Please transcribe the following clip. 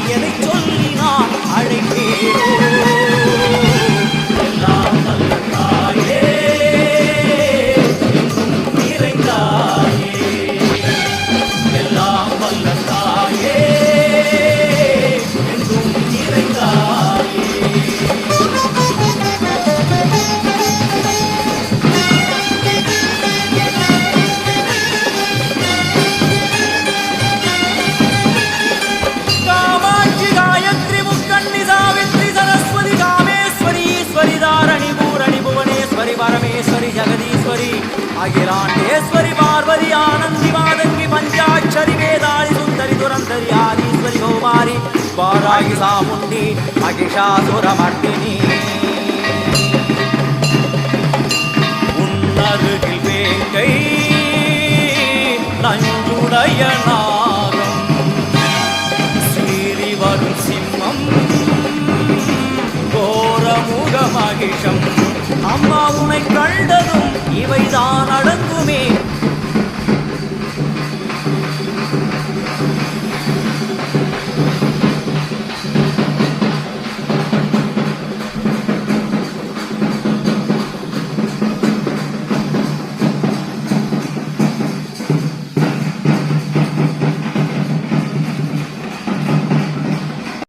எதை சொல்லி நான் அழைப்பேனோ எல்லாம் நல்ல தாயே நிறைந்தாயே எல்லாம் வல்ல தாயே என்றும் நிறைந்தாயே காமாட்சி காயத்ரி முக்கண்ணி சாவித்ரி சரஸ்வதி காமேஸ்வரி ஈஸ்வரி தாரணி பூரணி புவனேஸ்வரி பரமேஸ்வரி ஜெகதீஸ்வரி அகிலாண்டேஸ்வரி பார்வதி ஆனந்தி மாதங்கி பஞ்சாட்சரி வேதாளி சுந்தரி துரந்தரி ஆதீஸ்வரி கௌமாரி வாராகி சாமுண்டி மகிஷாசுரமர்த்தினி உன்னருகில் வேங்கை நஞ்சுடைய நாகம் சீறி வரும் சிம்மம் கோரமுக மகிஷம் அம்மா உனை கண்டதும் இவைதான் அடங்குமே